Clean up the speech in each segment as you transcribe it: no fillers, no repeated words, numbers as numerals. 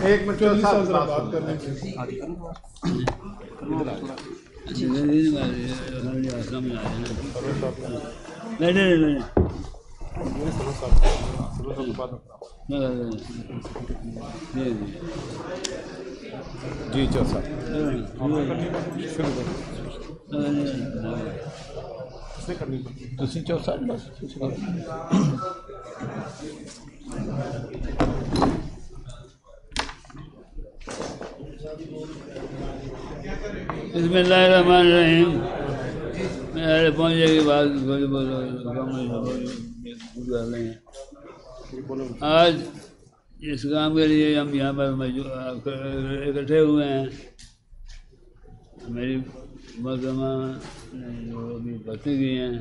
ایک منٹ بات کرنے جی چل صاحب تسی چل صاحب بسم اللہ الرحمن الرحیم. میرے پہنچے کی بات آج اس کام کے لیے ہم یہاں پر اکٹھے ہوئے ہیں. میری محترمہ نے جو ابھی باتیں کی ہیں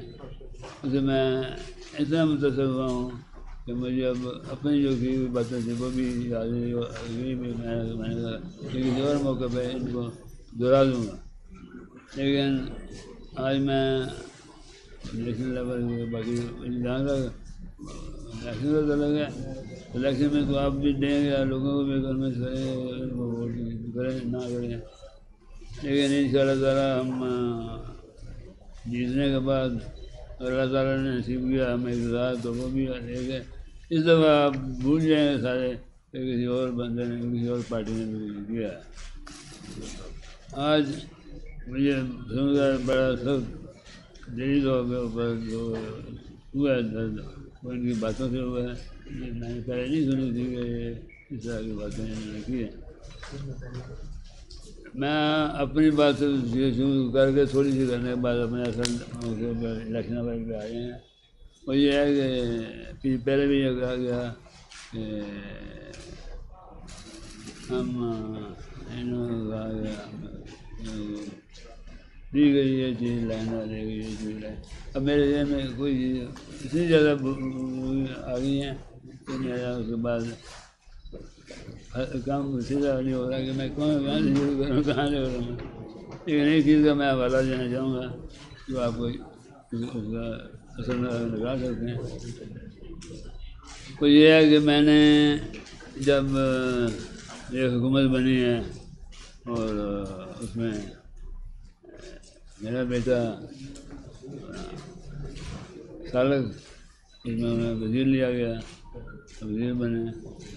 اسے میں اتنا متاثر ہوا ہوں کہ مجھے اب اپنی جو کی ہوئی باتیں تھیں وہ بھی یاد میں نے کہا کسی اور موقع پہ ان کو دہرا دوں گا. لیکن آج میں نیشنل لیول باقی جہاں تک الیکشن کا تعلق ہے الیکشن میں تو آپ بھی دیں گے لوگوں کو بھی کنوینس کریں ان کو ووٹ کریں نہ کریں. لیکن ان شاء اللہ تعالیٰ ہم جیتنے کے بعد اللہ تعالیٰ نے نصیب کیا ہمیں اقتدار تو وہ بھی لے گئے. اس دفعہ آپ بھول جائیں گے سارے کہ کسی اور بندے نے کسی اور پارٹی نے بھی کیا. آج مجھے سن کر بڑا سخت دلی طور کے اوپر جو ہوا ہے درد وہ ان کی باتوں سے ہوا ہے. میں نے پہلے نہیں سنی تھی کہ اس طرح کی باتیں انہوں نے کی ہیں. میں اپنی بات سے شروع کر کے تھوڑی سی کرنے کے بعد اپنے اصل موقع پر الیکشن پہ آئے ہیں. وہ یہ ہے کہ پہلے بھی یہ کہا گیا کہ ہم انہوں نے کہا گیا دی گئی یہ چیز لینا دے گئی یہ چیز لائن. اب میرے ذہن میں کوئی چیز اتنی زیادہ آ گئی ہیں کہ میرا اس کے بعد کام سیدھا نہیں ہو رہا کہ میں کہاں سے شروع کروں کہاں سے کروں. لیکن ایک چیز کا میں حوالہ دینا چاہوں گا جو آپ کو اس کا اثر نکال سکتے ہیں. وہ یہ ہے کہ میں نے جب یہ حکومت بنی ہے اور اس میں میرا بیٹا سالک اس میں انہیں وزیر لیا گیا وزیر بنے.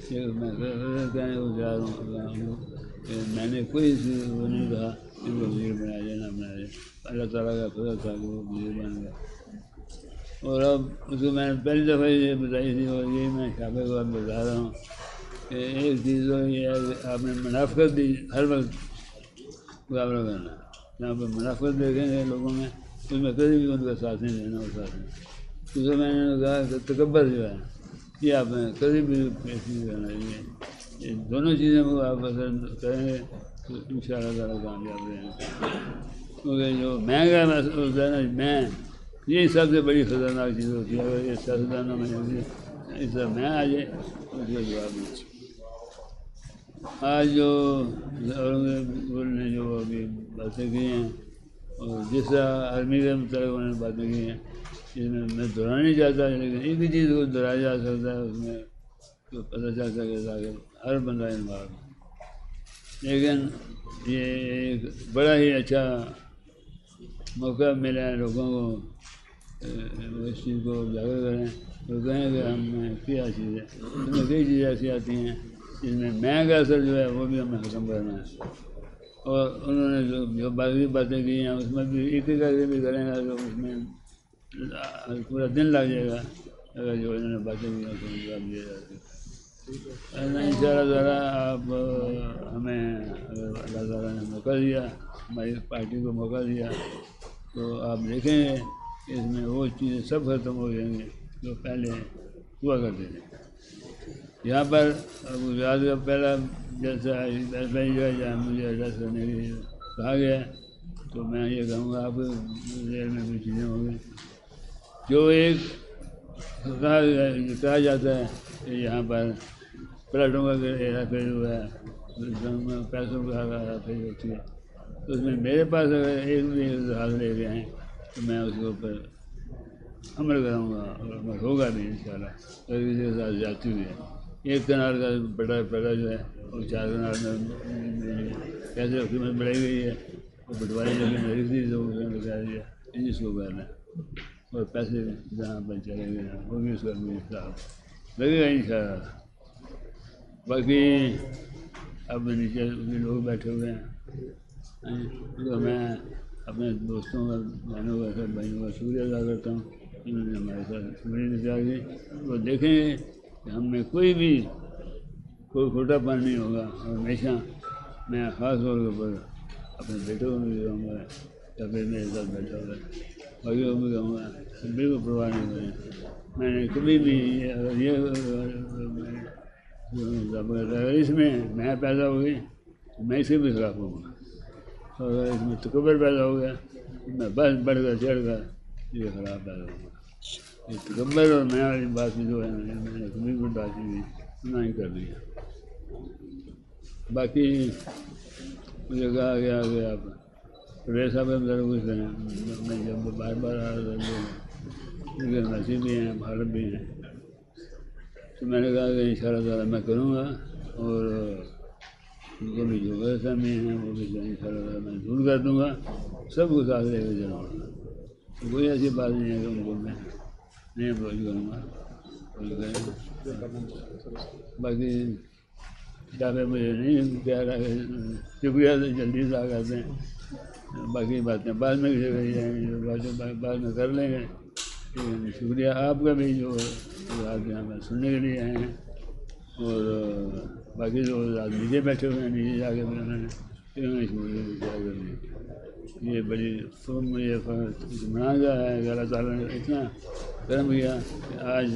میں کہنے کو جا رہا ہوں کہ میں نے کوئی وہ نہیں کہا کہ وزیر بنایا جائے نہ بنایا جائے. اللہ تعالیٰ کا فضل تھا کہ وہ وزیر بن گیا. اور اب اس کو میں نے پہلی دفعہ یہ بتائی تھی اور یہی میں شاپے کو اب بتا رہا ہوں کہ ایک چیز تو یہ ہے کہ آپ نے منافقت بھی ہر وقت مقابلہ کرنا ہے. جہاں پہ منافقت دیکھیں گے لوگوں میں اس میں کبھی بھی ان کا ساتھ نہیں دینا وہ ساتھ نہیں. اس کو میں نے کہا کہ تکبر جو ہے یہ آپ نے کبھی بھی پیش نہیں کرنا چاہیے. یہ دونوں چیزوں کو آپ اثر کریں گے تو ان شاء اللہ تعالیٰ کامیاب رہیں گے. کیونکہ جو مہنگا ہوتا ہے نا میں یہی سب سے بڑی خطرناک چیز ہوتی ہے. اگر یہ سیاستدانوں میں اس طرح میں آ جائے تو اس کا جواب نہیں. آج جو اورنگزیب نے جو ابھی باتیں کی ہیں اور جس طرح آرمی کے متعلق انہوں نے باتیں کی ہیں اس میں دہرانا نہیں چاہتا لیکن ایک ہی چیز کو دہرایا جا سکتا ہے اس میں تو پتہ چل سکے تاکہ ہر بندہ انوالو. لیکن یہ ایک بڑا ہی اچھا موقع ملا ہے لوگوں کو اس چیز کو اجاگر کریں اور کہیں کہ ہم نے کیا چیز ہے. اس میں کئی چیزیں ایسی آتی ہیں جس میں کا اثر جو ہے وہ بھی ہمیں ختم کرنا ہے. اور انہوں نے جو باقی باتیں کی ہیں اس میں بھی ایک ایک کر کے بھی کریں گا تو اس میں پورا دن لگ جائے گا اگر جو انہوں نے باتیں کی ہیں اس کو جواب دیا جاتا ہے. ان شاء اللہ تعالیٰ آپ ہمیں اگر اللہ تعالیٰ نے موقع دیا ہماری پارٹی کو موقع دیا تو آپ دیکھیں گے کہ اس میں وہ چیزیں سب ختم ہو جائیں گی جو پہلے ہوا کرتے تھے. یہاں پر گجرات کا پہلا جلسہ پہلی جگہ جہاں مجھے ایڈریس کرنے کے لیے کہا گیا تو میں یہ کہوں گا آپ کے ذہن میں بھی چیزیں ہوں گی. جو ایک کہا جاتا ہے کہ یہاں پر پلاٹوں کا ہیرا پھیری ہوا ہے پیسوں کا ہیرا پھیری ہوتی ہے تو اس میں میرے پاس اگر ایک بھی ہاتھ لے گئے ہیں تو میں اس کے اوپر عمل کروں گا اور عمل ہوگا بھی ان شاء اللہ. اگر کسی کے ساتھ جاتی ہوئی ہے ایک کنال کا پٹا جو ہے وہ 4 کنال میں کیسے قیمت بڑھائی گئی ہے وہ بٹوائی لگی لکھ دی تو بتا دیا جس کو کرنا ہے اور پیسے جہاں پر چلے گئے وہ بھی اس کا حساب لگے گا انشاءاللہ۔ باقی اب نیچے بھی لوگ بیٹھے ہوئے ہیں تو میں اپنے دوستوں کا بہنوں کا سب بھائیوں کا شکریہ ادا کرتا ہوں، انہوں نے ہمارے ساتھ شکریہ نظار کی۔ وہ دیکھیں گے کہ ہم میں کوئی کھوٹا پن نہیں ہوگا، اور ہمیشہ میں خاص طور کے اوپر اپنے بیٹوں کو بھی کہوں گا یا پھر میرے ساتھ بیٹھا ہوا ہے باقیوں کو بھی کہوں گا بالکل پرواہ نہیں کریں۔ میں نے کبھی بھی اگر اس میں میں پیدا ہو گئی میں اس کے بھی خلاف ہوں گا، اور اگر اس میں تکبر پیدا ہو گیا میں بس بڑھ کر چڑھ کر یہ خراب پیدا ہوگا۔ یہ تکبر اور میں والی بات جو ہے میں نے کبھی بھی بات نہیں ہی کر دی ہے۔ باقی مجھے کہا گیا کہ آپ پرویز صاحب ہم ذرا کچھ کریں، میں جب بار بار آ رہا تھا کیونکہ نصیب بھی ہیں مہارت بھی ہیں، تو میں نے کہا کہ انشاءاللہ تعالیٰ میں کروں گا، اور ان کو بھی جو غلط فہمی ہیں وہ بھی انشاءاللہ تعالیٰ میں دور کر دوں گا، سب کو ساتھ لے کے چلوں گا۔ کوئی ایسی بات نہیں ہے کہ ان کو میں نہیں اپروچ کروں گا۔ باقی کتابیں مجھے نہیں پیارا کہ شکریہ سے جلدی سے کرتے ہیں، باقی باتیں بعد میں کسی جائیں گی، باتیں بعد میں کر لیں گے۔ شکریہ آپ کا بھی جو آپ یہاں پر سننے کے لیے آئے ہیں، اور باقی جو نیچے بیٹھے ہوئے ہیں نیچے جا کے بھی انہوں نے شکریہ کر دی۔ یہ بڑی مجھے اطمینان کا ہے کہ اللہ تعالیٰ نے اتنا کرم کیا کہ آج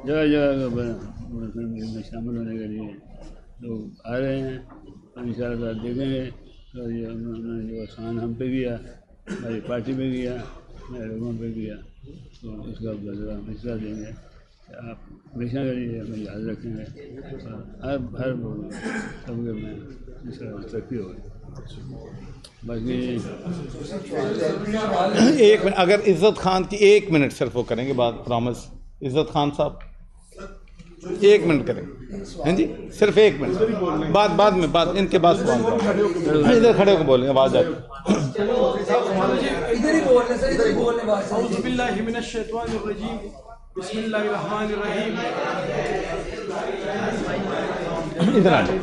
جگہ جگہ کے اوپر میں شامل ہونے کے لیے لوگ آ رہے ہیں، اور ان شاء اللہ تعالیٰ دیکھیں گے اور یہ انہوں نے جو احسان ہم پہ کیا، ہماری پارٹی پہ کیا، میرے لوگوں پہ کیا، تو اس کا بدلہ ہم حصہ دیں گے کہ آپ ہمیشہ کے لیے ہمیں یاد رکھیں گے، اور ہر طبقے میں ان شاء اللہ ترقی ہوگی۔ باقی ایک منٹ، اگر عزت خان کی 1 منٹ صرف وہ کریں گے بات، پرامس عزت خان صاحب 1 منٹ کریں، ہاں جی صرف 1 منٹ، بعد میں بات ان کے بعد سوال ادھر کھڑے ہو کے بولیں آواز آئے۔ اعوذ باللہ من الشیطان الرجیم، بسم اللہ الرحمن الرحیم۔ ادھر آ جائیں۔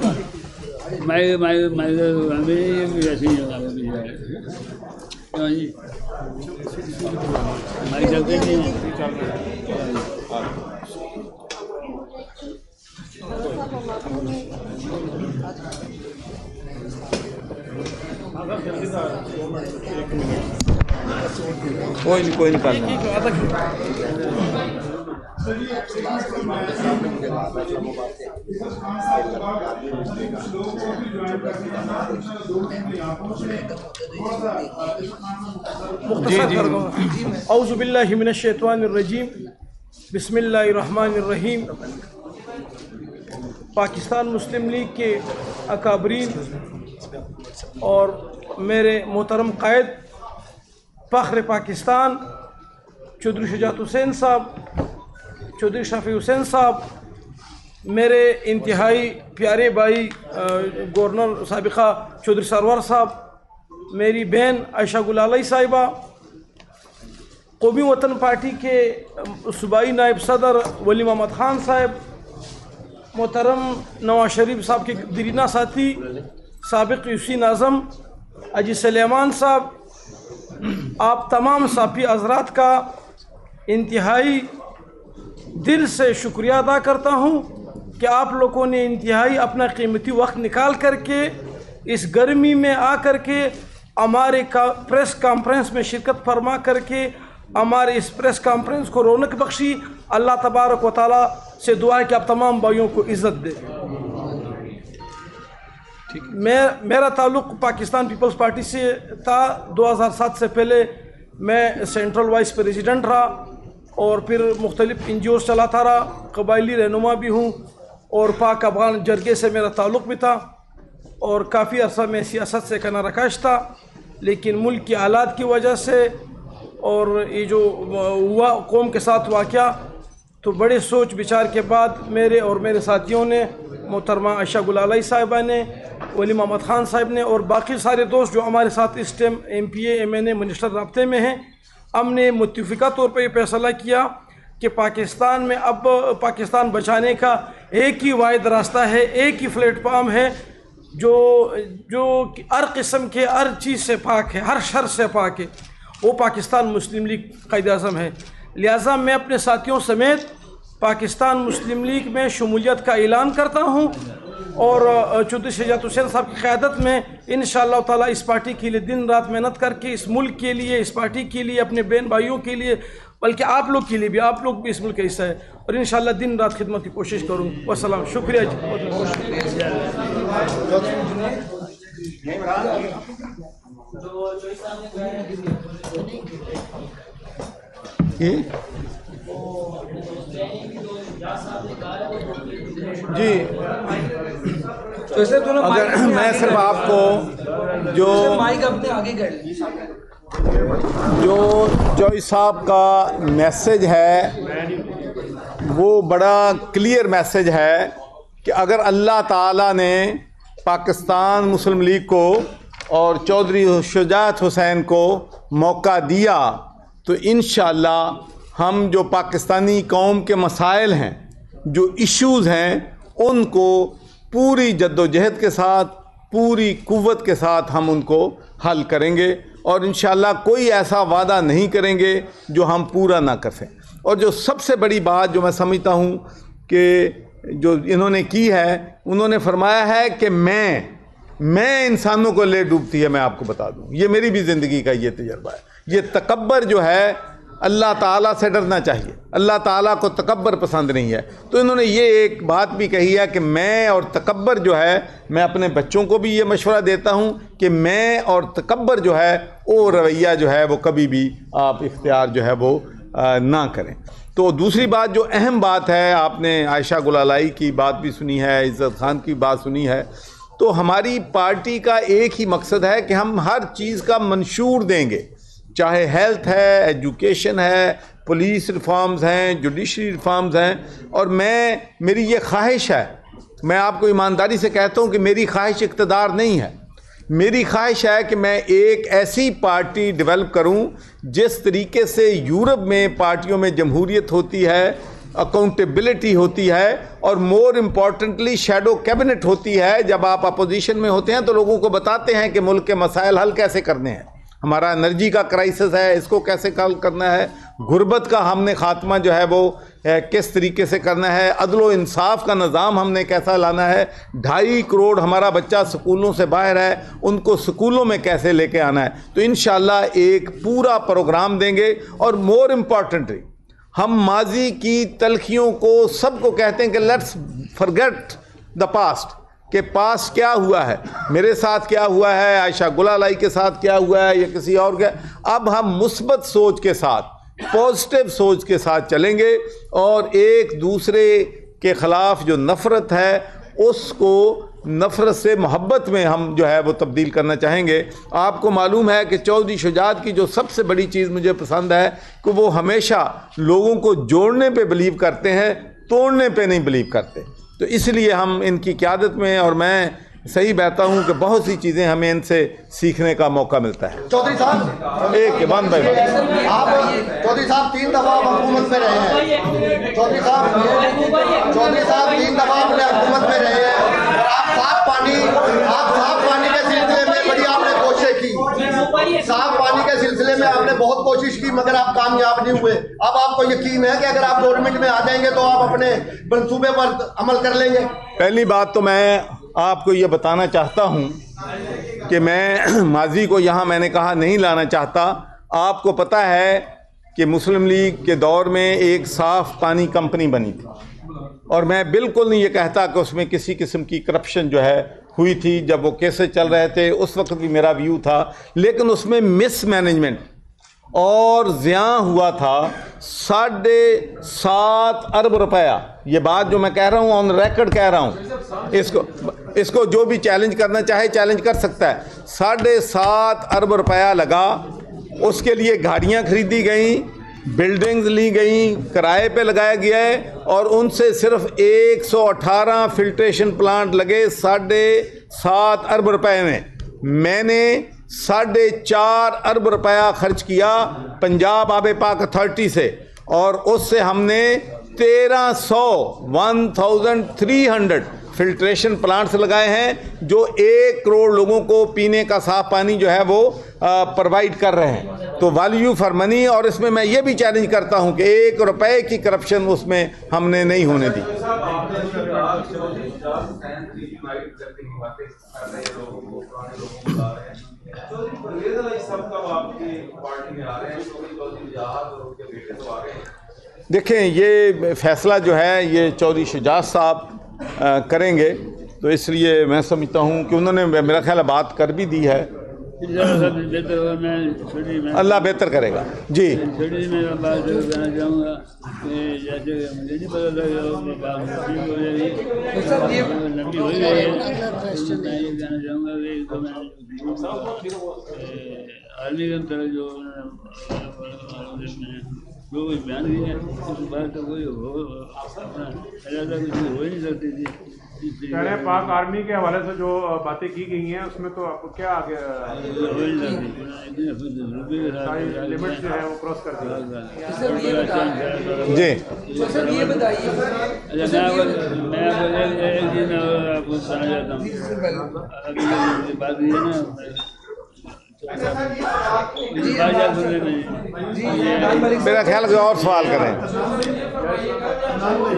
کوئی نہیں کرنا۔ اعوذ باللہ من الشیطان الرجیم، بسم اللہ الرحمن الرحیم۔ پاکستان مسلم لیگ کے اکابرین اور میرے محترم قائد فخر پاکستان چودھری شجاعت حسین صاحب، چودھری شفیع حسین صاحب، میرے انتہائی پیارے بھائی گورنر سابقہ چودھری سرور صاحب، میری بہن عائشہ گلالی صاحبہ، قومی وطن پارٹی کے صوبائی نائب صدر ولی محمد خان صاحب، محترم نواز شریف صاحب کے دیرینہ ساتھی سابق یوسی ناظم اجی سلیمان صاحب، آپ تمام صافی حضرات کا انتہائی دل سے شکریہ ادا کرتا ہوں کہ آپ لوگوں نے انتہائی اپنا قیمتی وقت نکال کر کے اس گرمی میں آ کر کے ہمارے پریس کانفرنس میں شرکت فرما کر کے ہمارے اس پریس کانفرنس کو رونق بخشی۔ اللہ تبارک و تعالیٰ سے دعا ہے کہ آپ تمام بھائیوں کو عزت دے۔ میرا تعلق پاکستان پیپلز پارٹی سے تھا، 2007 سے پہلے میں سینٹرل وائس پریزیڈنٹ رہا، اور پھر مختلف NGOs چلاتا رہا، قبائلی رہنما بھی ہوں، اور پاک افغان جرگے سے میرا تعلق بھی تھا، اور کافی عرصہ میں سیاست سے کنارہ کش تھا، لیکن ملک کی حالات کی وجہ سے اور یہ جو ہوا قوم کے ساتھ واقعہ، تو بڑے سوچ بچار کے بعد میرے اور میرے ساتھیوں نے، محترمہ عائشہ گلالائی صاحبہ نے، ولی محمد خان صاحب نے اور باقی سارے دوست جو ہمارے ساتھ اس ٹائم MPA MNA منسٹر رابطے میں ہیں، ہم نے متفقہ طور پر یہ فیصلہ کیا کہ پاکستان میں اب پاکستان بچانے کا ایک ہی واحد راستہ ہے، ایک ہی پلیٹ فارم ہے جو ہر قسم کے ہر چیز سے پاک ہے، ہر شر سے پاک ہے، وہ پاکستان مسلم لیگ قائد اعظم ہے۔ لہٰذا میں اپنے ساتھیوں سمیت پاکستان مسلم لیگ میں شمولیت کا اعلان کرتا ہوں اور چودھری شجاعت حسین صاحب کی قیادت میں انشاءاللہ تعالیٰ اس پارٹی کے لیے دن رات محنت کر کے اس ملک کے لیے، اس پارٹی کے لیے، اپنے بہن بھائیوں کے لیے، بلکہ آپ لوگ کے لیے بھی، آپ لوگ بھی اس ملک کا حصہ ہے، اور انشاءاللہ دن رات خدمت کی کوشش کروں۔ والسلام، شکریہ جی۔ اگر میں صرف آپ کو جو جوئی صاحب کا میسج ہے وہ بڑا کلیئر میسج ہے کہ اگر اللہ تعالیٰ نے پاکستان مسلم لیگ کو اور چودھری شجاعت حسین کو موقع دیا تو انشاءاللہ ہم جو پاکستانی قوم کے مسائل ہیں، جو ایشوز ہیں، ان کو پوری جد و جہد کے ساتھ، پوری قوت کے ساتھ ہم ان کو حل کریں گے، اور انشاءاللہ کوئی ایسا وعدہ نہیں کریں گے جو ہم پورا نہ کر سکیں۔ اور جو سب سے بڑی بات جو میں سمجھتا ہوں کہ جو انہوں نے کی ہے، انہوں نے فرمایا ہے کہ میں انسانوں کو لے ڈوبتی ہے۔ میں آپ کو بتا دوں، یہ میری بھی زندگی کا یہ تجربہ ہے۔ یہ تکبر جو ہے، اللہ تعالیٰ سے ڈرنا چاہیے، اللہ تعالیٰ کو تکبر پسند نہیں ہے۔ تو انہوں نے یہ ایک بات بھی کہی ہے کہ میں اور تکبر جو ہے، میں اپنے بچوں کو بھی یہ مشورہ دیتا ہوں کہ میں اور تکبر جو ہے وہ رویہ جو ہے وہ کبھی بھی آپ اختیار جو ہے وہ نہ کریں۔ تو دوسری بات جو اہم بات ہے، آپ نے عائشہ گلالائی کی بات بھی سنی ہے، عزت خان کی بات سنی ہے، تو ہماری پارٹی کا ایک ہی مقصد ہے کہ ہم ہر چیز کا منشور دیں گے، چاہے ہیلتھ ہے، ایجوکیشن ہے، پولیس ریفارمز ہیں، جوڈیشری ریفارمز ہیں، اور میری یہ خواہش ہے، میں آپ کو ایمانداری سے کہتا ہوں کہ میری خواہش اقتدار نہیں ہے، میری خواہش ہے کہ میں ایک ایسی پارٹی ڈیولپ کروں جس طریقے سے یورپ میں پارٹیوں میں جمہوریت ہوتی ہے، اکاؤنٹیبلٹی ہوتی ہے، اور مور امپورٹنٹلی شیڈو کیبنٹ ہوتی ہے۔ جب آپ اپوزیشن میں ہوتے ہیں تو لوگوں کو بتاتے ہیں کہ ملک کے مسائل حل کیسے کرنے ہیں، ہمارا انرجی کا کرائسس ہے، اس کو کیسے حل کرنا ہے، غربت کا ہم نے خاتمہ جو ہے وہ کس طریقے سے کرنا ہے، عدل و انصاف کا نظام ہم نے کیسا لانا ہے، 2.5 کروڑ ہمارا بچہ سکولوں سے باہر ہے، ان کو سکولوں میں کیسے لے کے آنا ہے۔ تو انشاءاللہ ایک پورا پروگرام دیں گے، اور مور امپورٹنٹلی ہم ماضی کی تلخیوں کو سب کو کہتے ہیں کہ لیٹس فرگیٹ دا پاسٹ، کہ پاس کیا ہوا ہے، میرے ساتھ کیا ہوا ہے، عائشہ گلالائی کے ساتھ کیا ہوا ہے، یا کسی اور کے، اب ہم مثبت سوچ کے ساتھ، پازیٹیو سوچ کے ساتھ چلیں گے، اور ایک دوسرے کے خلاف جو نفرت ہے اس کو نفرت سے محبت میں ہم جو ہے وہ تبدیل کرنا چاہیں گے۔ آپ کو معلوم ہے کہ چودھری شجاعت کی جو سب سے بڑی چیز مجھے پسند ہے کہ وہ ہمیشہ لوگوں کو جوڑنے پہ بلیو کرتے ہیں، توڑنے پہ نہیں بلیو کرتے۔ تو اس لیے ہم ان کی قیادت میں، اور میں صحیح بہتا ہوں کہ بہت سی چیزیں ہمیں ان سے سیکھنے کا موقع ملتا ہے۔ چودھری صاحب ایک ون بائی ون، آپ چودھری صاحب 3 دفعہ حکومت میں رہے ہیں، چودھری صاحب 3 دفعہ اپنے حکومت میں رہے ہیں، اور آپ صاف پانی کے سلسلے میں بڑی آپ نے کوشش کی، صاف پانی کے سلسلے میں آپ نے بہت کوشش کی، مگر آپ کامیاب نہیں ہوئے۔ اب آپ کو یقین ہے کہ اگر آپ گورنمنٹ میں آ جائیں گے تو آپ اپنے منصوبے پر عمل کر لیں گے؟ پہلی بات تو میں آپ کو یہ بتانا چاہتا ہوں کہ میں ماضی کو یہاں میں نے کہا نہیں لانا چاہتا۔ آپ کو پتہ ہے کہ مسلم لیگ کے دور میں ایک صاف پانی کمپنی بنی تھی، اور میں بالکل نہیں یہ کہتا کہ اس میں کسی قسم کی کرپشن جو ہے ہوئی تھی۔ جب وہ کیسے چل رہے تھے اس وقت بھی میرا ویو تھا، لیکن اس میں مس مینجمنٹ اور زیاں ہوا تھا 7.5 ارب روپیہ۔ یہ بات جو میں کہہ رہا ہوں آن ریکارڈ کہہ رہا ہوں، اس کو جو بھی چیلنج کرنا چاہے چیلنج کر سکتا ہے۔ 7.5 ارب روپیہ لگا، اس کے لیے گاڑیاں خریدی گئیں، بلڈنگز لی گئیں، کرائے پہ لگایا گیا ہے، اور ان سے صرف 118 فلٹریشن پلانٹ لگے 7.5 ارب روپے میں۔ میں نے 4.5 ارب روپیہ خرچ کیا پنجاب آب پاک اتھارٹی سے، اور اس سے ہم نے 1300 فلٹریشن پلانٹس لگائے ہیں جو 1 کروڑ لوگوں کو پینے کا صاف پانی جو ہے وہ پرووائڈ کر رہے ہیں۔ تو ویلیو فار منی، اور اس میں میں یہ بھی چیلنج کرتا ہوں کہ 1 روپے کی کرپشن اس میں ہم نے نہیں ہونے دی۔ دیکھیں، یہ فیصلہ جو ہے یہ چودھری شجاعت صاحب کریں گے، تو اس لیے میں سمجھتا ہوں کہ انہوں نے میرا خیال ہے بات کر بھی دی ہے۔ اللہ بہتر کرے گا۔ جی چھوٹی میں بات کہنا چاہوں گا کہ جیسے مجھے نہیں پتا تھا کہ لمبی ہو گئی ہے، میں یہ کہنا چاہوں گا کہ تو میں عالمی کے طرح جو بیان کی ہے اس بات تو کوئی اپنا خیال کچھ ہو ہی نہیں سکتی تھی۔ پاک آرمی کے حوالے سے جو باتیں کی گئی ہیں اس میں تو آپ کو کیا آگے لمٹ جو ہے وہ کراس کر دی؟ جی سر یہ بتائیے میں ایک چیز آپ کو بتانا چاہتا ہوں۔ ابھی بات یہ ہے نا میرا خیال ہے اور سوال کریں۔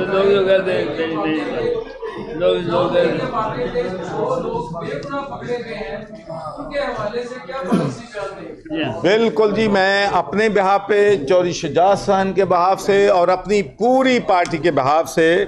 لوگ جو کہتے ہیں بالکل جی، میں اپنے بہاف پہ، چودھری شجاعت صاحب کے بہاف سے اور اپنی پوری پارٹی کے بہاف سے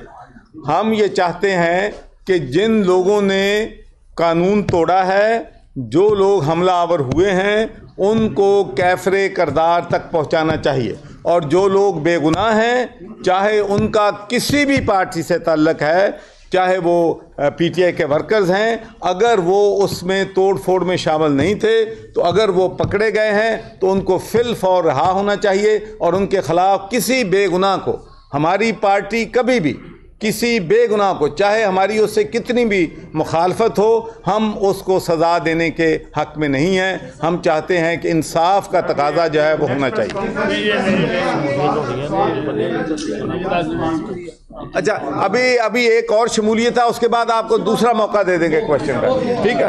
ہم یہ چاہتے ہیں کہ جن لوگوں نے قانون توڑا ہے، جو لوگ حملہ آور ہوئے ہیں، ان کو کیفر کردار تک پہنچانا چاہیے، اور جو لوگ بے گناہ ہیں، چاہے ان کا کسی بھی پارٹی سے تعلق ہے، چاہے وہ پی ٹی آئی کے ورکرز ہیں، اگر وہ اس میں توڑ پھوڑ میں شامل نہیں تھے تو اگر وہ پکڑے گئے ہیں تو ان کو فی الفور رہا ہونا چاہیے، اور ان کے خلاف کسی بے گناہ کو، ہماری پارٹی کبھی بھی کسی بے گناہ کو، چاہے ہماری اس سے کتنی بھی مخالفت ہو، ہم اس کو سزا دینے کے حق میں نہیں ہیں۔ ہم چاہتے ہیں کہ انصاف کا تقاضا جو ہے وہ ہونا چاہیے۔ اچھا، ابھی ایک اور شمولیت ہے، اس کے بعد آپ کو دوسرا موقع دے دیں گے کوشچن کا، ٹھیک ہے؟